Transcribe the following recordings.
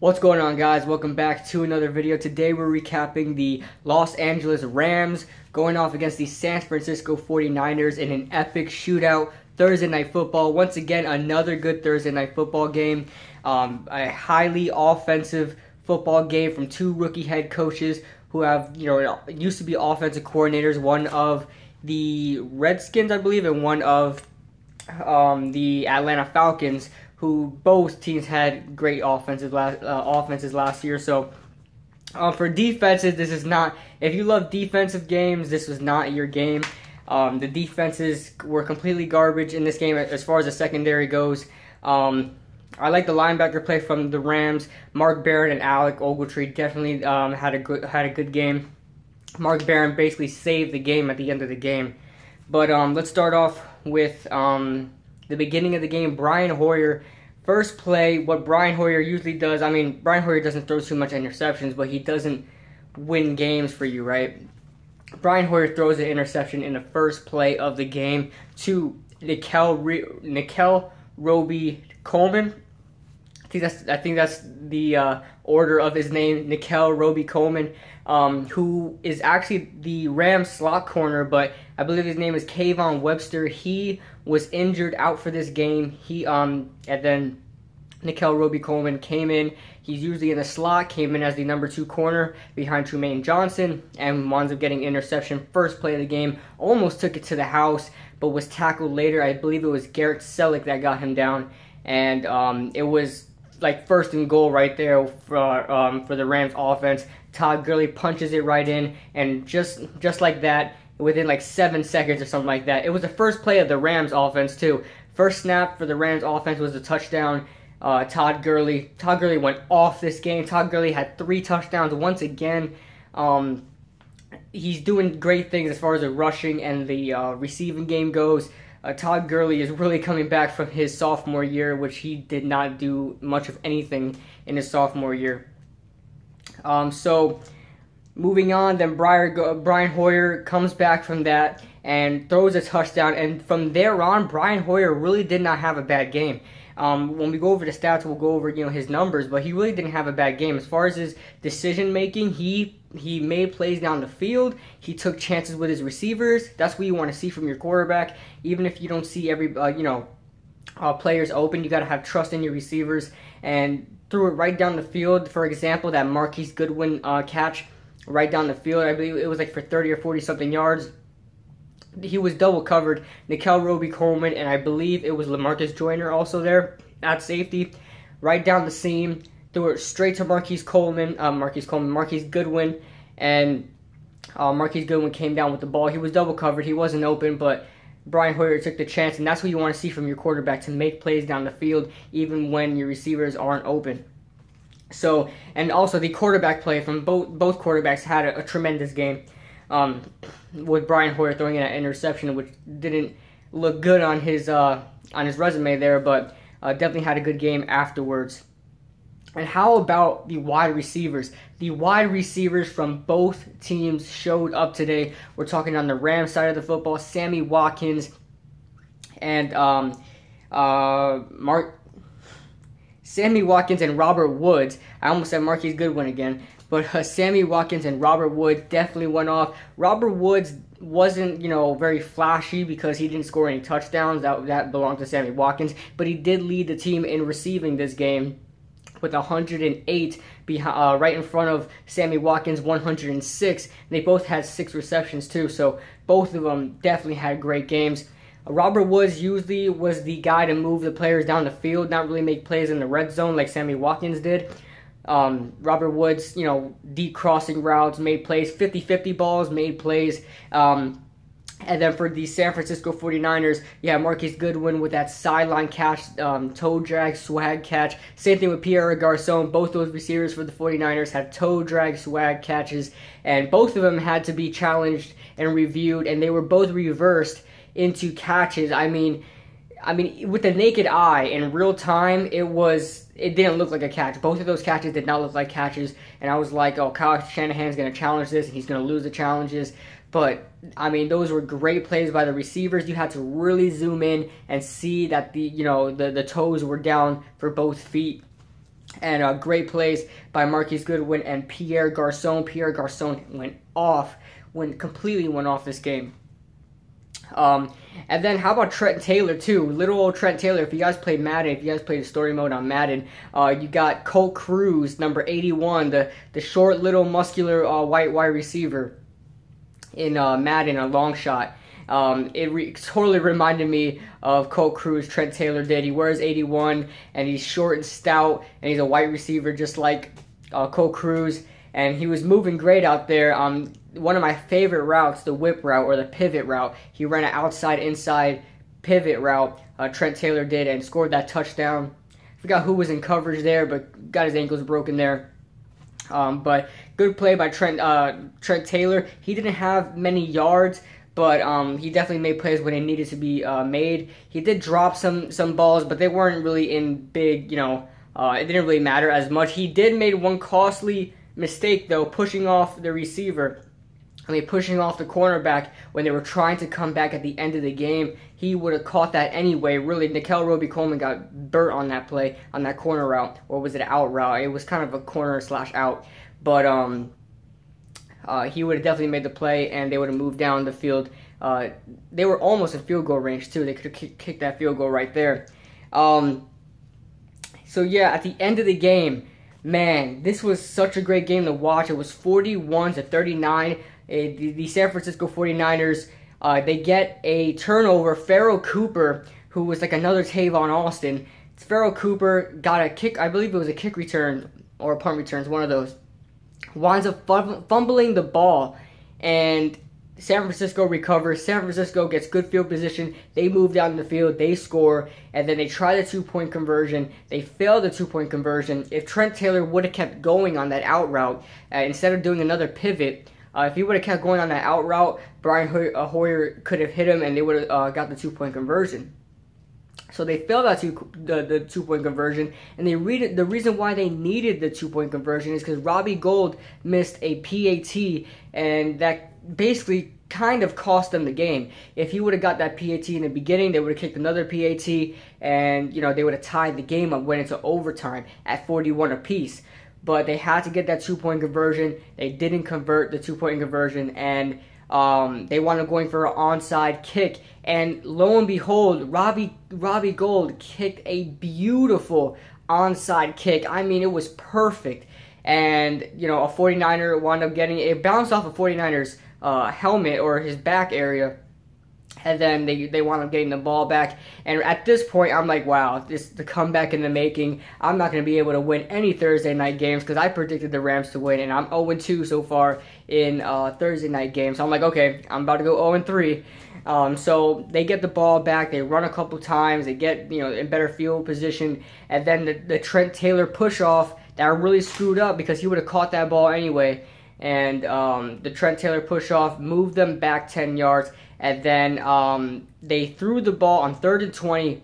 What's going on, guys? Welcome back to another video. Today we're recapping the Los Angeles Rams going off against the San Francisco 49ers in an epic shootout Thursday night football. Once again, another good Thursday night football game. A highly offensive football game from two rookie head coaches who have, used to be offensive coordinators. One of the Redskins, I believe, and one of the Atlanta Falcons, who both teams had great offenses last year. So for defenses, this is not, if you love defensive games, this was not your game. The defenses were completely garbage in this game as far as the secondary goes. I like the linebacker play from the Rams. Mark Barron and Alec Ogletree definitely had a good game. Mark Barron basically saved the game at the end of the game. But let's start off with the beginning of the game. Brian Hoyer, first play, what Brian Hoyer usually does, I mean, Brian Hoyer doesn't throw too much interceptions, but he doesn't win games for you, right? Brian Hoyer throws an interception in the first play of the game to Nickell Roby Coleman. I think that's the order of his name, Nickell Roby Coleman, who is actually the Rams slot corner, but I believe his name is Kayvon Webster. He was injured out for this game. And then Nickell Roby Coleman came in. He's usually in the slot, came in as the number 2 corner behind Trumaine Johnson, and winds up getting interception. First play of the game, almost took it to the house, but was tackled later. I believe it was Garrett Selleck that got him down, and it was like 1st and goal right there for the Rams offense. Todd Gurley punches it right in, and just like that, within like 7 seconds or something like that. It was the first play of the Rams offense too. First snap for the Rams offense was a touchdown. Todd Gurley went off this game. Todd Gurley had 3 touchdowns once again. He's doing great things as far as the rushing and the receiving game goes. Todd Gurley is really coming back from his sophomore year, which he did not do much of anything in his sophomore year. So moving on, then Brian Hoyer comes back from that and throws a touchdown, and from there on, Brian Hoyer really did not have a bad game. When we go over the stats, we'll go over his numbers, but he really didn't have a bad game. As far as his decision making, he made plays down the field. He took chances with his receivers. That's what you want to see from your quarterback. Even if you don't see every players open, you got to have trust in your receivers, and threw it right down the field. For example, that Marquise Goodwin catch right down the field, I believe it was like for 30 or 40 something yards. He was double covered, Nickell Roby Coleman, and I believe it was LaMarcus Joyner also there at safety, right down the seam. Threw it straight to Marquise Goodwin, and Marquise Goodwin came down with the ball. He was double covered, he wasn't open, but Brian Hoyer took the chance, and that's what you want to see from your quarterback, to make plays down the field even when your receivers aren't open. So, and also the quarterback play from both quarterbacks had a tremendous game. With Brian Hoyer throwing in an interception, which didn't look good on his resume there, but definitely had a good game afterwards. And how about the wide receivers? The wide receivers from both teams showed up today. We're talking on the Rams side of the football, Sammy Watkins and Sammy Watkins and Robert Woods. I almost said Marquise Goodwin again. But Sammy Watkins and Robert Woods definitely went off. Robert Woods wasn't, very flashy because he didn't score any touchdowns. That belonged to Sammy Watkins. But he did lead the team in receiving this game with 108 right in front of Sammy Watkins, 106. And they both had 6 receptions too. So both of them definitely had great games. Robert Woods usually was the guy to move the players down the field, not really make plays in the red zone like Sammy Watkins did. Robert Woods, deep crossing routes, made plays, 50-50 balls, made plays. And then for the San Francisco 49ers, you have Marquise Goodwin with that sideline catch, toe drag, swag catch. Same thing with Pierre Garcon. Both those receivers for the 49ers had toe drag, swag catches, and both of them had to be challenged and reviewed, and they were both reversed into catches. I mean, with the naked eye in real time, it didn't look like a catch. Both of those catches did not look like catches, and I was like, oh, Kyle Shanahan's going to challenge this, and he's going to lose the challenges. But, I mean, those were great plays by the receivers. You had to really zoom in and see that the toes were down for both feet. And great plays by Marquise Goodwin and Pierre Garcon. Pierre Garcon completely went off this game. And then how about Trent Taylor too? Little old Trent Taylor. If you guys play Madden, if you guys play the story mode on Madden, you got Colt Cruz, number 81, the short, little, muscular white wide receiver in Madden, a long shot. It totally reminded me of Colt Cruz. Trent Taylor did. He wears 81, and he's short and stout, and he's a wide receiver just like Colt Cruz. And he was moving great out there. One of my favorite routes, the whip route or the pivot route. He ran an outside-inside pivot route. Trent Taylor did, and scored that touchdown. Forgot who was in coverage there, but got his ankles broken there. But good play by Trent Taylor. He didn't have many yards, but he definitely made plays when they needed to be made. He did drop some balls, but they weren't really in big, it didn't really matter as much. He did make one costly mistake, though, pushing off the cornerback when they were trying to come back at the end of the game. He would have caught that anyway. Really, Robbie Coleman got burnt on that play, on that corner route, or was it an out route? It was kind of a corner/out, but he would have definitely made the play, and they would have moved down the field. They were almost in field goal range too. They could have kicked that field goal right there. So yeah, at the end of the game, man, this was such a great game to watch. It was 41-39. The San Francisco 49ers, they get a turnover. Pharaoh Cooper, who was like another Tavon Austin. Pharaoh Cooper got a kick, I believe it was a kick return or a punt return, one of those. Winds up fumbling the ball, and San Francisco recovers. San Francisco gets good field position. They move down the field. They score, and then they try the two-point conversion. They fail the two-point conversion. If Trent Taylor would have kept going on that out route, instead of doing another pivot, if he would have kept going on that out route, Brian Hoyer could have hit him, and they would have got the two-point conversion. So they failed that the two-point conversion, and the reason why they needed the two-point conversion is because Robbie Gould missed a PAT, and that basically kind of cost them the game. If he would have got that PAT in the beginning, they would have kicked another PAT, and they would have tied the game up, went into overtime at 41 apiece. But they had to get that two-point conversion. They didn't convert the two-point conversion, and they wound up going for an onside kick. And lo and behold, Robbie Gould kicked a beautiful onside kick. I mean, it was perfect. And, a 49er wound up getting it. Bounced off a 49er's helmet or his back area. And then they wound up getting the ball back. And at this point, I'm like, wow, this is the comeback in the making. I'm not going to be able to win any Thursday night games because I predicted the Rams to win. And I'm 0-2 so far in Thursday night games. So I'm like, okay, I'm about to go 0-3. So they get the ball back. They run a couple times. They get, in better field position. And then the Trent Taylor push-off that really screwed up because he would have caught that ball anyway. And the Trent Taylor push-off moved them back 10 yards. And then they threw the ball on 3rd and 20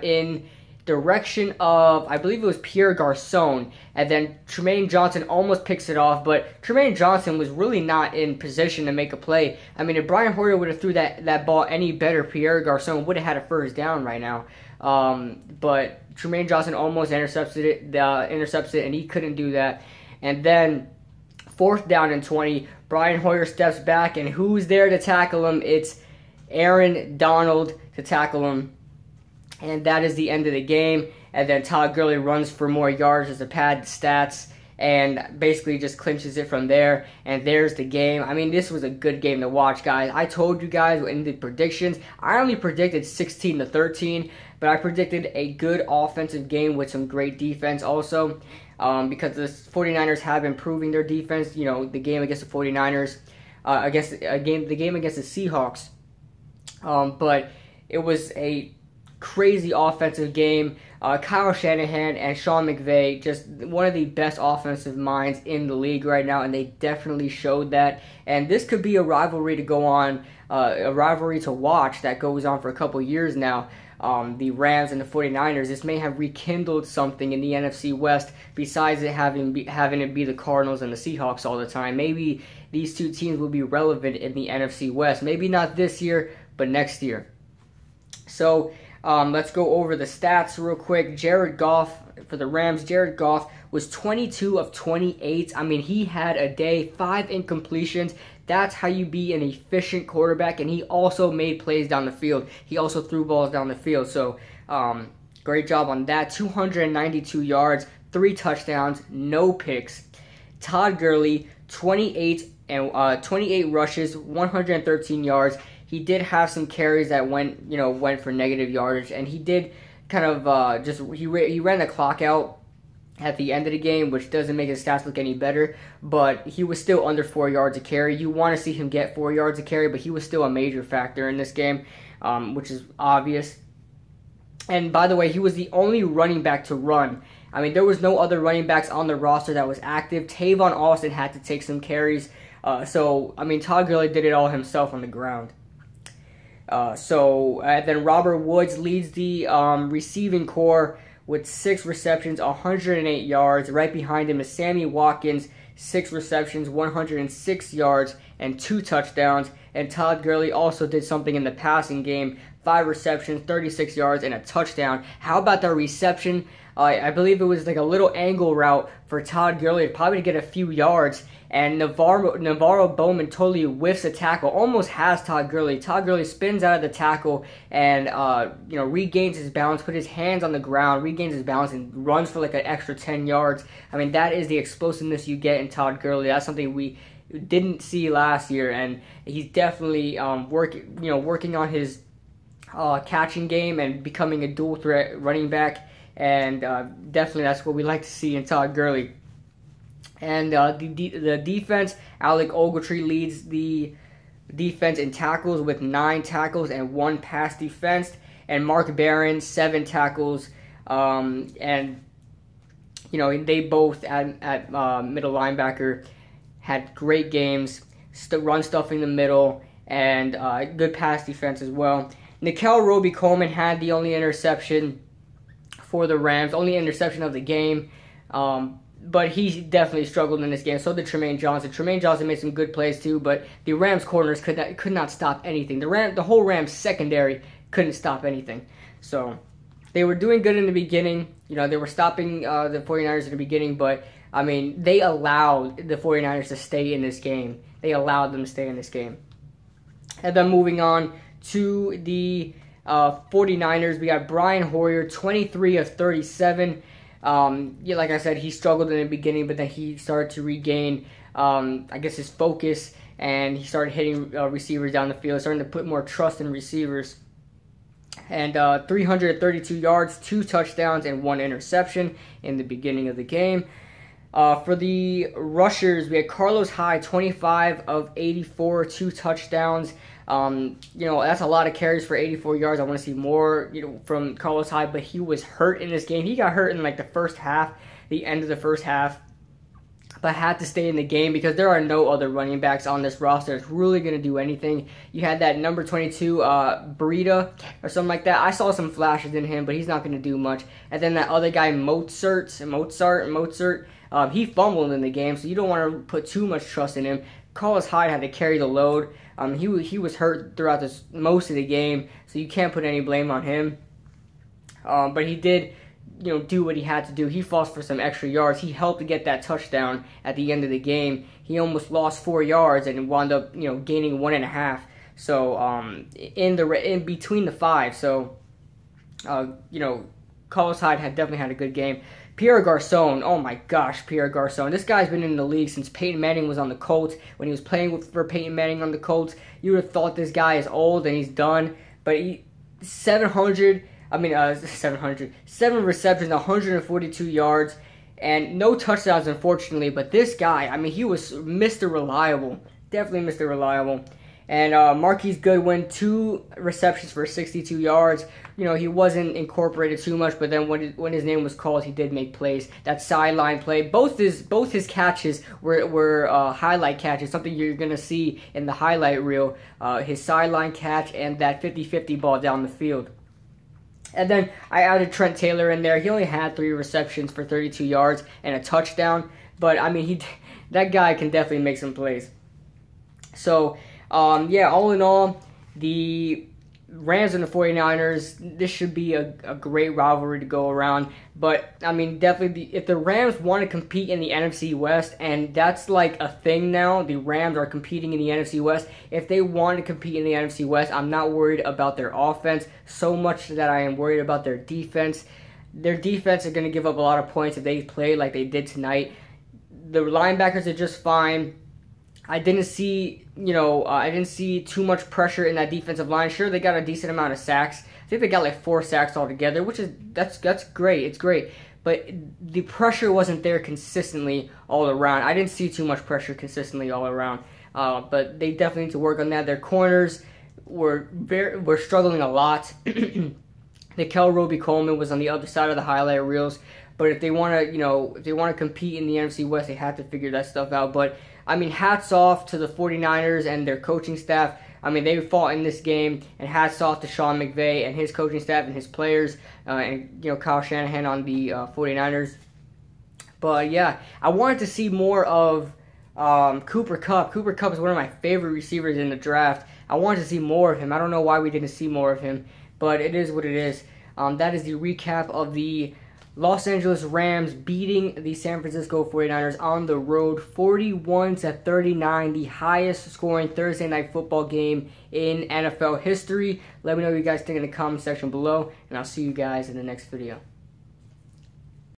in direction of, I believe it was Pierre Garcon. And then Tremaine Johnson almost picks it off, but Tremaine Johnson was really not in position to make a play. I mean, if Brian Hoyer would have threw that ball any better, Pierre Garcon would have had a first down right now. But Tremaine Johnson almost intercepted it, and he couldn't do that. And then 4th down and 20, Brian Hoyer steps back, and who's there to tackle him? It's Aaron Donald to tackle him. And that is the end of the game. And then Todd Gurley runs for more yards as a pad stats and basically just clinches it from there. And there's the game. I mean, this was a good game to watch, guys. I told you guys in the predictions, I only predicted 16-13, but I predicted a good offensive game with some great defense also. Because the 49ers have been improving their defense. The game against the 49ers, the game against the Seahawks. But it was a crazy offensive game. Kyle Shanahan and Sean McVay, just one of the best offensive minds in the league right now, and they definitely showed that. And this could be a rivalry to go on, a rivalry to watch that goes on for a couple years now. The Rams and the 49ers, this may have rekindled something in the NFC West besides it having it be the Cardinals and the Seahawks all the time. Maybe these two teams will be relevant in the NFC West. Maybe not this year, but next year. So let's go over the stats real quick. Jared Goff for the Rams, Jared Goff, was 22 of 28. I mean, he had a day, 5 incompletions. That's how you be an efficient quarterback, and he also made plays down the field. He also threw balls down the field, so great job on that. 292 yards, 3 touchdowns, no picks. Todd Gurley, 28 rushes, 113 yards. He did have some carries that went for negative yardage, and he did kind of he ran the clock out at the end of the game, which doesn't make his stats look any better, but he was still under 4 yards a carry. You want to see him get 4 yards a carry, but he was still a major factor in this game, which is obvious. And by the way, he was the only running back to run. I mean, there was no other running backs on the roster that was active. Tavon Austin had to take some carries. So, I mean, Todd Gurley did it all himself on the ground. Then Robert Woods leads the receiving core with 6 receptions, 108 yards. Right behind him is Sammy Watkins, 6 receptions, 106 yards, and 2 touchdowns. And Todd Gurley also did something in the passing game, 5 receptions, 36 yards, and a touchdown. How about that reception? I believe it was like a little angle route for Todd Gurley, probably to get a few yards. And Navarro Bowman totally whiffs a tackle, almost has Todd Gurley. Todd Gurley spins out of the tackle and regains his balance, put his hands on the ground, regains his balance, and runs for like an extra 10 yards. I mean, that is the explosiveness you get in Todd Gurley. That's something we didn't see last year, and he's definitely working on his catching game and becoming a dual threat running back. And definitely that's what we like to see in Todd Gurley. And the defense, Alec Ogletree leads the defense in tackles with 9 tackles and 1 pass defense. And Mark Barron, 7 tackles. They both at middle linebacker had great games, run stuff in the middle, and good pass defense as well. Nickell Robey-Coleman had the only interception for the Rams, only interception of the game, but he definitely struggled in this game. So did Tremaine Johnson. Tremaine Johnson made some good plays too, but the Rams corners could not stop anything. The whole Rams secondary couldn't stop anything. So they were doing good in the beginning. They were stopping the 49ers in the beginning, but I mean, they allowed the 49ers to stay in this game. They allowed them to stay in this game. And then moving on to the 49ers, we got Brian Hoyer, 23 of 37. Like I said, he struggled in the beginning, but then he started to regain, his focus, and he started hitting receivers down the field, starting to put more trust in receivers. And 332 yards, 2 touchdowns, and 1 interception in the beginning of the game. For the rushers, we had Carlos Hyde, 25 of 84, 2 touchdowns. That's a lot of carries for 84 yards. I want to see more, from Carlos Hyde, but he was hurt in this game. He got hurt in like the first half, the end of the first half, but had to stay in the game because there are no other running backs on this roster that's really going to do anything. You had that number 22, Breida, or something like that. I saw some flashes in him, but he's not going to do much. And then that other guy, Mozart, he fumbled in the game, so you don't want to put too much trust in him. Carlos Hyde had to carry the load. He was hurt throughout most of the game, so you can't put any blame on him. But he did, do what he had to do. He fought for some extra yards. He helped to get that touchdown at the end of the game. He almost lost 4 yards and wound up, gaining 1.5. So in between the 5. So Carlos Hyde definitely had a good game. Pierre Garcon, oh my gosh, Pierre Garcon. This guy's been in the league since Peyton Manning was on the Colts. When he was playing for Peyton Manning on the Colts, you would have thought this guy is old and he's done. But 7 receptions, 142 yards, and no touchdowns, unfortunately. But this guy, he was Mr. Reliable. Definitely Mr. Reliable. And Marquise Goodwin, 2 receptions for 62 yards. He wasn't incorporated too much, but then when his name was called, he did make plays. That sideline play, both his catches were highlight catches, something you're going to see in the highlight reel. His sideline catch and that 50-50 ball down the field. And then I added Trent Taylor in there. He only had 3 receptions for 32 yards and a touchdown. But, that guy can definitely make some plays. So, all in all, the Rams and the 49ers, this should be a great rivalry to go around. But, I mean, definitely, if the Rams want to compete in the NFC West, and that's like a thing now, the Rams are competing in the NFC West. If they want to compete in the NFC West, I'm not worried about their offense so much that I am worried about their defense. Their defense are going to give up a lot of points if they play like they did tonight. The linebackers are just fine. I didn't see, I didn't see too much pressure in that defensive line. Sure, they got a decent amount of sacks. I think they got like 4 sacks altogether, which is that's great. It's great, but the pressure wasn't there consistently all around. I didn't see too much pressure consistently all around. But they definitely need to work on that. Their corners were struggling a lot. Kicker Robbie Gould was on the other side of the highlight reels. But if they want to, if they want to compete in the NFC West, they have to figure that stuff out. But, I mean, hats off to the 49ers and their coaching staff. I mean, they fought in this game, and hats off to Sean McVay and his coaching staff and his players, and, Kyle Shanahan on the 49ers. But, yeah, I wanted to see more of Cooper Kupp. Cooper Kupp is one of my favorite receivers in the draft. I wanted to see more of him. I don't know why we didn't see more of him, but it is what it is. That is the recap of the Los Angeles Rams beating the San Francisco 49ers on the road 41-39, the highest scoring Thursday night football game in NFL history. Let me know what you guys think in the comment section below, and I'll see you guys in the next video.